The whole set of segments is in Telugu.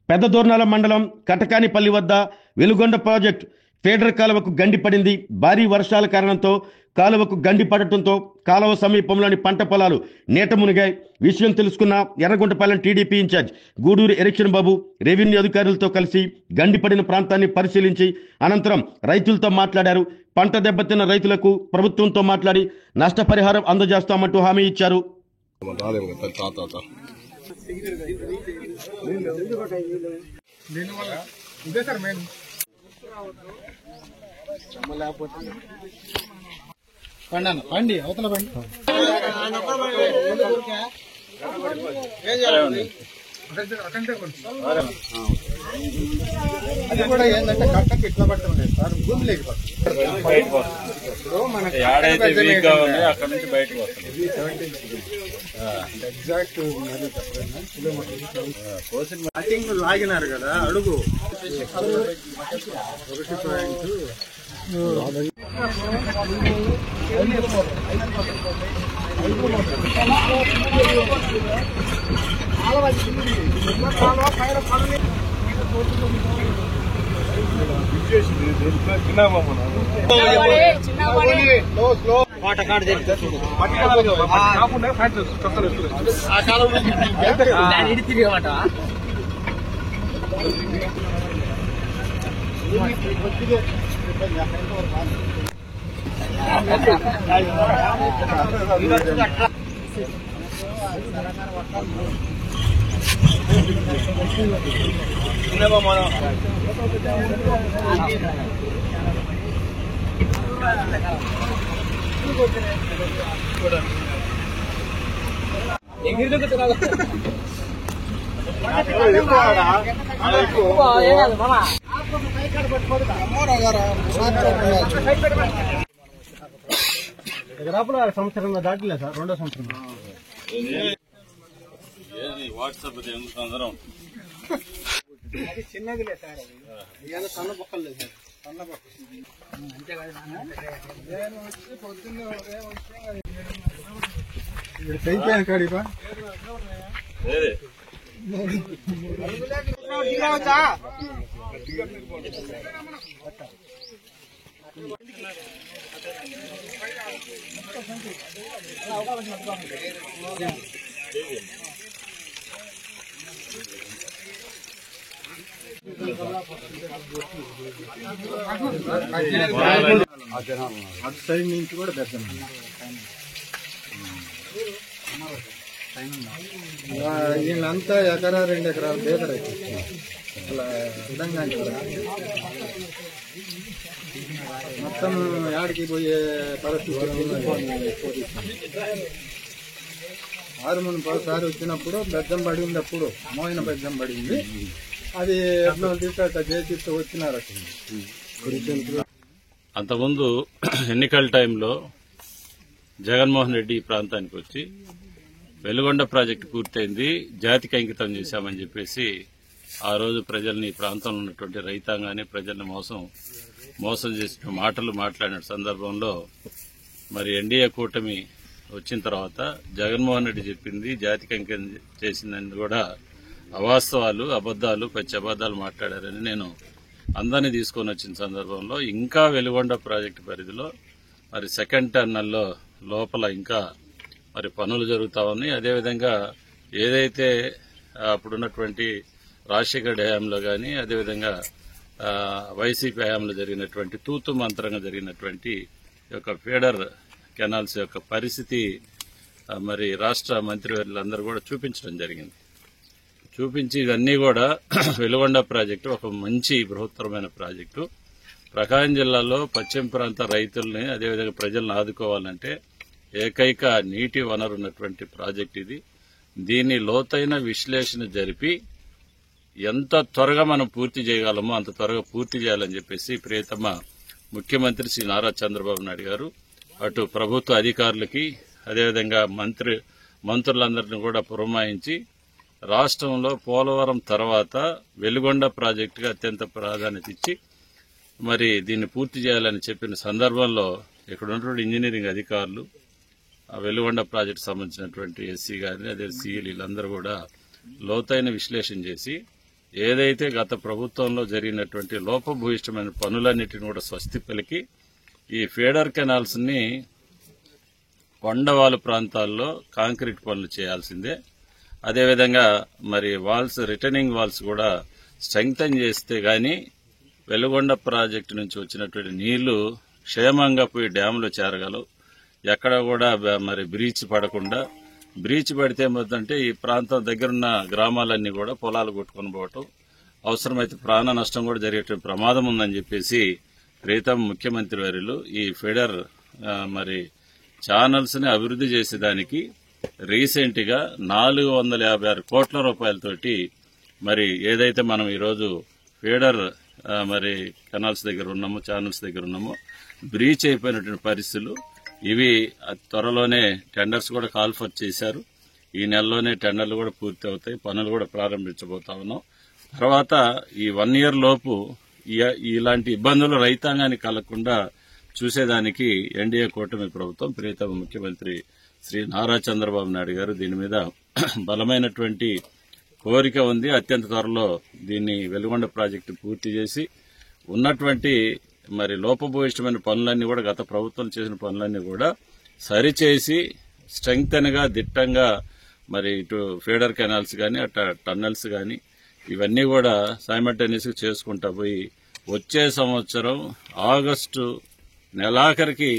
పెద్దదోర్నాల మండలం కటకానిపల్లి వద్ద వెలుగొండ ప్రాజెక్ట్ ఫీడర్ కాలువకు గండి పడింది. భారీ వర్షాల కారణంతో కాలువకు గండి పడటంతో కాలువ సమీపంలోని పంట పొలాలు నీట మునిగాయి. విషయం తెలుసుకున్న Erraguntapalem TDP incharge Guduru election Babu revenue అధికారులతో కలిసి గండి పడిన ప్రాంతాన్ని పరిశీలించి అనంతరం రైతులతో మాట్లాడారు. పంట దెబ్బతిన్న రైతులకు ప్రభుత్వంతో మాట్లాడి నష్టపరిహారం అందజేస్తామంటూ హామీ ఇచ్చారు. పండి అవతల పండి అది కూడా ఏంటంటే కట్టకి ఇట్లా పట్టడం సార్, భూమి లేకపోతే అక్కడ నుంచి బయటకు వస్తుంది. ఎగ్జాక్ట్ కిలోమీటర్ లాగినారు కదా అడుగు 2 సంవత్సరం దాటిలే సార్, 2వ సంవత్సరం. వాట్సాప్ సంవత్సరం చిన్నదిలే సార్, అది సన్న పక్కలు లేదు సార్, సన్న పక్కలు అయిపోయాను కాడిపా అటు సైడ్ నుంచి కూడా పెద్ద వీళ్ళంతా 1 ఎకరా 2 ఎకరాలు బేదర్ అయితే అలా విధంగా మొత్తం యాడికి పోయే పరిస్థితి. ఆరుమూని ఒకసారి వచ్చినప్పుడు బెద్దం పడింది, అప్పుడు మోయిన బెద్దం పడింది. అది చేసి వచ్చినారు. అంతకుముందు ఎన్నికల టైంలో జగన్మోహన్ రెడ్డి ఈ ప్రాంతానికి వచ్చి వెలుగొండ ప్రాజెక్టు పూర్తయింది, జాతికి అంకితం చేశామని చెప్పేసి ఆ రోజు ప్రజల్ని, ఈ ప్రాంతంలో ఉన్నటువంటి రైతాంగాన్ని, ప్రజల్ని మోసం చేసిన మాటలు మాట్లాడిన సందర్భంలో మరి ఎన్డీఏ కూటమి వచ్చిన తర్వాత జగన్మోహన్ రెడ్డి చెప్పింది జాతికి అంకితం చేసిందని కూడా అవాస్తవాలు, అబద్దాలు, పచ్చి అబద్దాలు మాట్లాడారని నేను అందరినీ తీసుకొని వచ్చిన సందర్భంలో ఇంకా వెలుగొండ ప్రాజెక్టు పరిధిలో మరి సెకండ్ టర్నల్లో లోపల ఇంకా మరి పనులు జరుగుతా ఉన్నాయి. అదేవిధంగా ఏదైతే అప్పుడున్నటువంటి రాజశేఖర్ హయాంలో కానీ, అదేవిధంగా వైసీపీ హయాంలో జరిగినటువంటి తూతు మంత్రంగా జరిగినటువంటి యొక్క ఫీడర్ కెనాల్స్ యొక్క పరిస్థితి మరి రాష్ట్ర మంత్రివర్యులందరూ కూడా చూపించడం జరిగింది. చూపించి ఇవన్నీ కూడా వెలుగొండ ప్రాజెక్టు ఒక మంచి బృహత్తరమైన ప్రాజెక్టు. ప్రకాశం జిల్లాలో పశ్చిమ ప్రాంత రైతుల్ని, అదేవిధంగా ప్రజలను ఆదుకోవాలంటే ఏకైక నీటి వనరు ఉన్నటువంటి ప్రాజెక్టు ఇది. దీన్ని లోతైన విశ్లేషణ జరిపి ఎంత త్వరగా మనం పూర్తి చేయగలమో అంత త్వరగా పూర్తి చేయాలని చెప్పేసి ప్రియతమ ముఖ్యమంత్రి శ్రీ నారా చంద్రబాబు నాయుడు గారు అటు ప్రభుత్వ అధికారులకి, అదేవిధంగా మంత్రులందరినీ కూడా పురమాయించి రాష్ట్రంలో పోలవరం తర్వాత వెలుగొండ ప్రాజెక్టుగా అత్యంత ప్రాధాన్యత ఇచ్చి మరి దీన్ని పూర్తి చేయాలని చెప్పిన సందర్భంలో ఇక్కడ ఉన్నటువంటి ఇంజనీరింగ్ అధికారులు, ఆ వెలుగొండ ప్రాజెక్టు సంబంధించినటువంటి ఎస్సీ గారిని, అదే సీఎల్ వీళ్ళందరూ కూడా లోతైన విశ్లేషణ చేసి ఏదైతే గత ప్రభుత్వంలో జరిగినటువంటి లోపభూయిష్టమైన పనులన్నిటిని కూడా స్వస్తి పలికి ఈ ఫీడర్ కెనాల్స్ ని కొండవాలు ప్రాంతాల్లో కాంక్రీట్ పనులు చేయాల్సిందే. అదేవిధంగా మరి వాల్స్, రిటర్నింగ్ వాల్స్ కూడా స్ట్రెంగ్తన్ చేస్తే గాని వెలుగొండ ప్రాజెక్టు నుంచి వచ్చినటువంటి నీళ్లు క్షేమంగా పోయి డ్యాంలో చేరగలవు. ఎక్కడ కూడా మరి బ్రీచ్ పడకుండా, బ్రీచ్ పడితే ఏమవుతుందంటే ఈ ప్రాంతం దగ్గరున్న గ్రామాలన్నీ కూడా పొలాలు కొట్టుకుని పోవటం, అవసరమైతే ప్రాణ నష్టం కూడా జరిగే ప్రమాదం ఉందని చెప్పేసి ప్రీతం ముఖ్యమంత్రి వర్యులు ఈ ఫీడర్ మరి ఛానల్స్ ని అభివృద్ధి చేసేదానికి రీసెంట్ గా 456 కోట్ల రూపాయలతోటి మరి ఏదైతే మనం ఈరోజు ఫీడర్ మరి కెనాల్స్ దగ్గర ఉన్నామో, ఛానల్స్ దగ్గర ఉన్నామో, బ్రీచ్ అయిపోయినటువంటి పరిస్థితులు ఇవి త్వరలోనే టెండర్స్ కూడా కాల్ఫర్ చేశారు. ఈ నెలలోనే టెండర్లు కూడా పూర్తి అవుతాయి, పనులు కూడా ప్రారంభించబోతా ఉన్నాం. తర్వాత ఈ 1 ఇయర్ లోపు ఇలాంటి ఇబ్బందులు రైతాంగానికి కలగకుండా చూసేదానికి ఎన్డీఏ కూటమి ప్రభుత్వం, ప్రీతమ ముఖ్యమంత్రి శ్రీ నారా చంద్రబాబు నాయుడు గారు దీని మీద బలమైనటువంటి కోరిక ఉంది. అత్యంత త్వరలో దీన్ని వెలుగొండ ప్రాజెక్టు పూర్తి చేసి ఉన్నటువంటి మరి లోపభూయిష్టమైన పనులన్నీ కూడా, గత ప్రభుత్వం చేసిన పనులన్నీ కూడా సరిచేసి స్ట్రెంగ్తన్ గా, దిట్టంగా మరి ఇటు ఫీడర్ కెనాల్స్ గాని, అటు టన్నల్స్ గాని ఇవన్నీ కూడా సైమల్టేనియస్ గా చేసుకుంటా పోయి వచ్చే సంవత్సరం ఆగస్టు నెలాఖరికి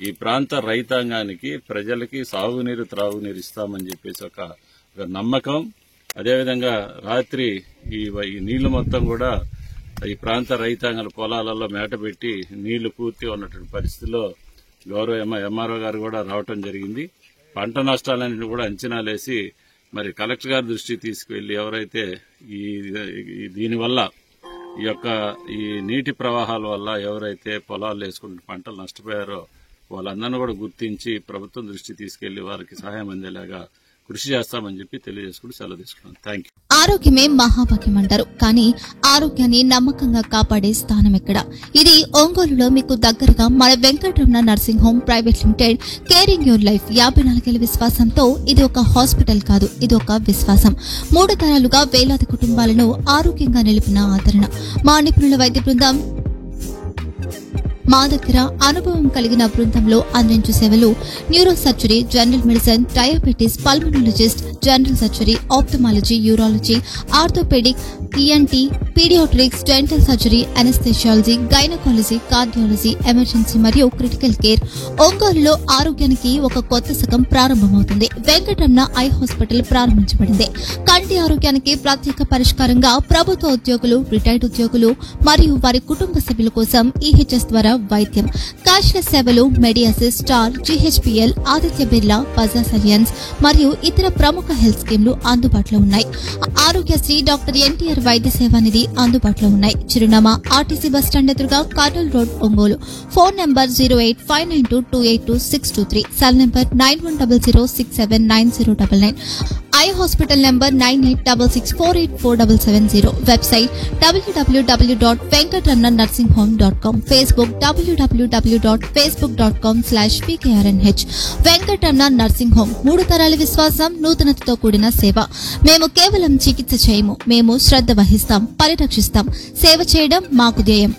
ఈ ప్రాంత రైతాంగానికి, ప్రజలకి సాగునీరు, త్రాగునీరు ఇస్తామని చెప్పేసి ఒక నమ్మకం. అదేవిధంగా రాత్రి ఈ నీళ్లు మొత్తం కూడా ఈ ప్రాంత రైతాంగాల పొలాలలో మేటబెట్టి నీళ్లు పూర్తిగా ఉన్నటువంటి పరిస్థితిలో గౌరవ ఎంఆర్ఓ గారు కూడా రావటం జరిగింది. పంట నష్టాలన్నింటినీ కూడా అంచనాలేసి మరి కలెక్టర్ గారి దృష్టికి తీసుకువెళ్లి ఎవరైతే దీనివల్ల ఈ నీటి ప్రవాహాల వల్ల ఎవరైతే పొలాలు వేసుకుంటూ పంటలు నష్టపోయారో వాళ్ళందరినీ కూడా గుర్తించి ప్రభుత్వం దృష్టికి తీసుకెళ్లి వారికి సహాయం అందేలాగా కృషి చేస్తామని చెప్పి తెలియజేసుకుంటూ సెలవు తీసుకున్నాను. Thank you. ఆరోగ్యమే మహాభాగ్యం అంటారు, కానీ ఆరోగ్యాన్ని నమ్మకంగా కాపాడే స్థానం ఎక్కడ? ఇది ఒంగోలులో మీకు దగ్గరగా మన Venkataramana nursing home private limited. Caring your life 54 ఏళ్ల విశ్వాసంతో ఇది ఒక హాస్పిటల్ కాదు, ఇది ఒక విశ్వాసం. 3 తరాలుగా వేలాది కుటుంబాలను ఆరోగ్యంగా నిలిపిన ఆదరణ. మా నిపుణుల వైద్య బృందం మా దగ్గర అనుభవం కలిగిన బృందంలో అందించే సేవలు neuro surgery, general medicine, diabetes, pulmonologist, general surgery, ophthalmology, urology, orthopaedic, ENT, paediatrics, dental surgery, anaesthesiology, gynaecology, cardiology, emergency మరియు క్రిటికల్ కేర్. ఒంగోలులో ఆరోగ్యానికి ఒక కొత్త శకం ప్రారంభమవుతుంది. వెంకటరమణ ఐ హాస్పిటల్ ప్రారంభించబడింది. కంటి ఆరోగ్యానికి ప్రత్యేక పరిష్కారంగా ప్రభుత్వ ఉద్యోగులు, రిటైర్డ్ ఉద్యోగులు మరియు వారి కుటుంబ సభ్యుల కోసం ఈహెచ్ఎస్ ద్వారా వైద్యం, క్యాష్లెస్ సేవలు, మెడియాసిస్, స్టార్, జీహెచ్పీఎల్, ఆదిత్య బిర్లా, బజాజ్ అలియన్స్ మరియు ఇతర ప్రముఖ హెల్త్ స్కీమ్లు అందుబాటులో ఉన్నాయి. ఆరోగ్యశ్రీ, డాక్టర్ ఎన్టీఆర్ వైద్య సేవా నిధి అందుబాటులో ఉన్నాయి. చిరునామా ఆర్టీసీ బస్టాండ్ ఎదురుగా, Kurnool road, Ongole. Phone number 08592282623, cell number 9100679099. Eye hospital number 9866484770. Website www.venkatramannursingHome.com. Facebook www.facebook.com/pkrnh. Venkataramana nursing home, 3 తరాల విశ్వాసం, నూతనతతో కూడిన సేవ. మేము కేవలం చికిత్స చేయము, మేము శ్రద్ధ వహిస్తాం, పరిరక్షిస్తాం. సేవ చేయడం మాకు ధ్యేయం.